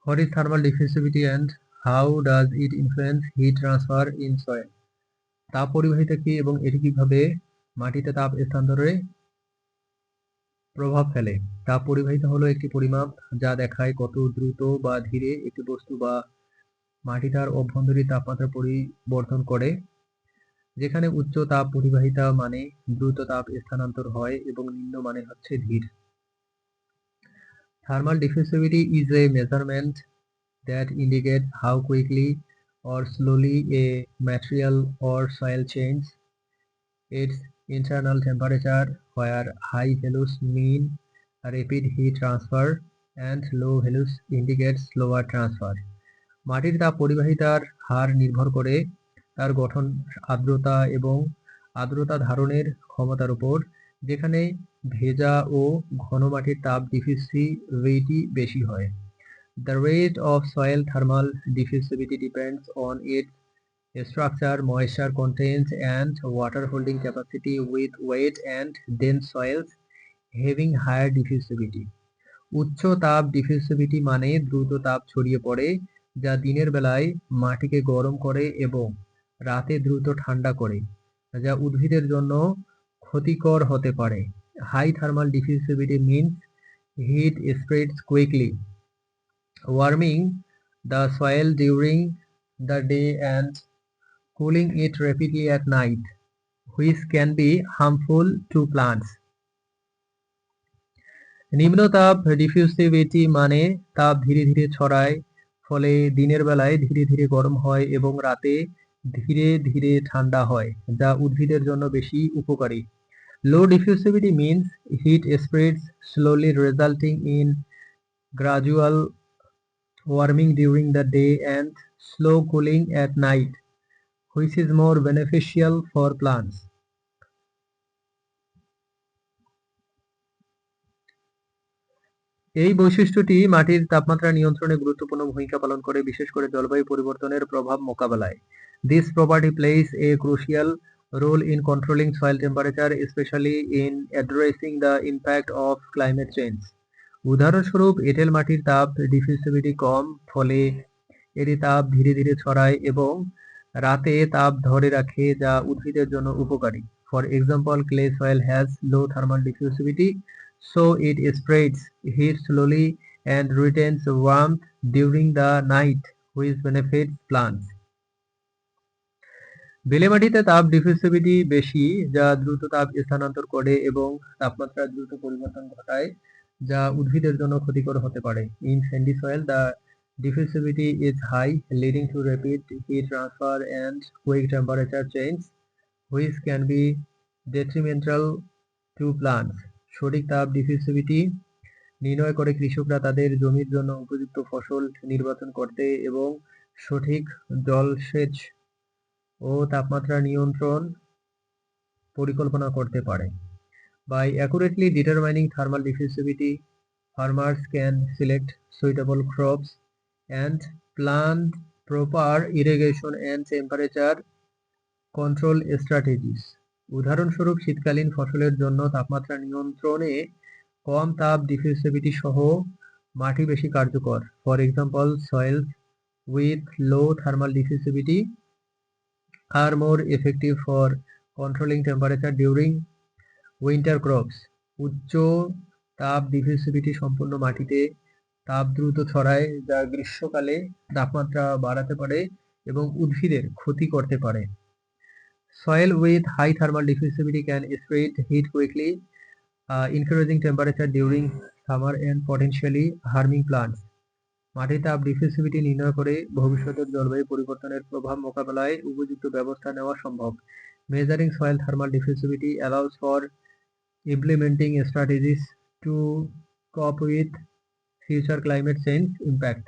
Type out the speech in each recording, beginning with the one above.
What is thermal diffusivity and how does it influence heat transfer in soil? তাপ পরিবাহিতা কি এবং এটি কিভাবে মাটিতে তাপ স্থানান্তরে প্রভাব ফেলে? তাপ পরিবাহিতা হলো একটি পরিমাপ যা দেখায় কত দ্রুত বা ধীরে একটি বস্তু বা মাটি তার অভ্যন্তরীণ তাপমাত্রা পরিবর্তন করে। যেখানে উচ্চ তাপ পরিবাহিতা মানে দ্রুত তাপ স্থানান্তর হয় এবং নিম্ন মানে হচ্ছে ধীর। Thermal diffusivity is a measurement that indicates how quickly or slowly a material or soil changes its internal temperature, where high values mean rapid heat transfer and low values indicate slower transfer. মাটির তাপ পরিবাহিতার হার নির্ভর করে তার গঠন, আর্দ্রতা এবং আর্দ্রতা ধারণের ক্ষমতার উপর, যেখানে ভেজা ও ঘন মাটির তাপ ডিফিউসিভিটি বেশি হয়। The rate of soil thermal diffusivity depends on its structure, moisture content, and water holding capacity, with wet and dense soils having higher diffusivity. উচ্চ তাপ ডিফিউসিভিটি মানে দ্রুত তাপ ছড়িয়ে পড়ে, যা দিনের বেলায় মাটিকে গরম করে এবং রাতে দ্রুত ঠান্ডা করে, যা উদ্ভিদের জন্য ক্ষতিকর হতে পারে। High thermal diffusivity means heat spreads quickly, warming the soil during the day and cooling it rapidly at night, which can be harmful to plants. নিম্ন তাপ ডিফিউসিভিটি মানে তাপ ধীরে ধীরে ছড়ায়, ফলে দিনের বেলায় ধীরে ধীরে গরম হয় এবং রাতে ধীরে ধীরে ঠান্ডা হয়, যা উদ্ভিদের জন্য বেশি উপকারী। Low diffusivity means heat spreads slowly, resulting in gradual warming during the day and slow cooling at night, which is more beneficial for plants. এই বৈশিষ্ট্যটি মাটির তাপমাত্রা নিয়ন্ত্রণে গুরুত্বপূর্ণ ভূমিকা পালন করে, বিশেষ করে জলবায়ু পরিবর্তনের প্রভাব মোকাবেলায়। This property plays a crucial role in controlling soil temperature, especially in addressing the impact of climate change. উদাহরণস্বরূপ, এঁটেল মাটির তাপ ডিফিউসিভিটি কম, ফলে এটি তাপ ধীরে ধীরে ছড়ায় এবং রাতে তাপ ধরে রাখে, যা উদ্ভিদের জন্য উপকারী। For example, clay soil has low thermal diffusivity, so it spreads heat slowly and retains warmth during the night, which benefits plants. বেলে মাটিতে তাপ ডিফিউসিভিটি বেশি, যা দ্রুত তাপ স্থানান্তর করে এবং তাপমাত্রার দ্রুত পরিবর্তন ঘটায়, যা উদ্ভিদের জন্য ক্ষতিকর হতে পারে। In sandy soil, the diffusivity is high, leading to rapid heat transfer and quick temperature change, which can be detrimental to plants. সঠিক তাপ ডিফিউসিভিটি নির্ণয় করে কৃষকরা তাদের জমির জন্য উপযুক্ত ফসল নির্বাচন করতে এবং সঠিক জলসেচ ও তাপমাত্রা নিয়ন্ত্রণ পরিকল্পনা করতে পারে। By accurately determining thermal diffusivity, farmers can select suitable crops and plan proper irrigation and temperature control strategies. উদাহরণস্বরূপ, শীতকালীন ফসলের জন্য তাপমাত্রা নিয়ন্ত্রণে কম তাপ ডিফিউসিভিটি সহ মাটি বেশি কার্যকর। For example, soils with low thermal diffusivity are more effective for controlling temperature during winter crops. উচ্চ তাপ ডিফিউসিভিটি সম্পন্ন মাটিতে তাপ দ্রুত ছড়ায়, যা গ্রীষ্মকালে তাপমাত্রা বাড়াতে পারে এবং উদ্ভিদের ক্ষতি করতে পারে। Soil with high thermal diffusivity can spread heat quickly, increasing temperature during summer and potentially harming plants. মাটির তাপ ডিফিউসিভিটি নির্ণয় করে ভবিষ্যতের জলবায়ু পরিবর্তনের প্রভাব মোকাবেলায় উপযুক্ত ব্যবস্থা নেওয়া সম্ভব। Measuring soil thermal diffusivity allows for implementing strategies to cope with future climate change impact.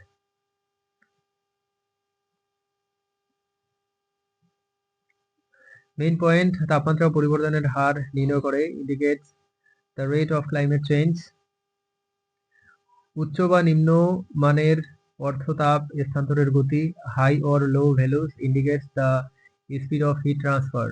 Main point, তাপমাত্রা পরিবর্তনের হার নির্ণয় করে, indicates the rate of climate change. উচ্চ বা নিম্ন মানের অর্থ তাপ স্থানান্তরের গতি, high or low values indicates the speed of heat transfer.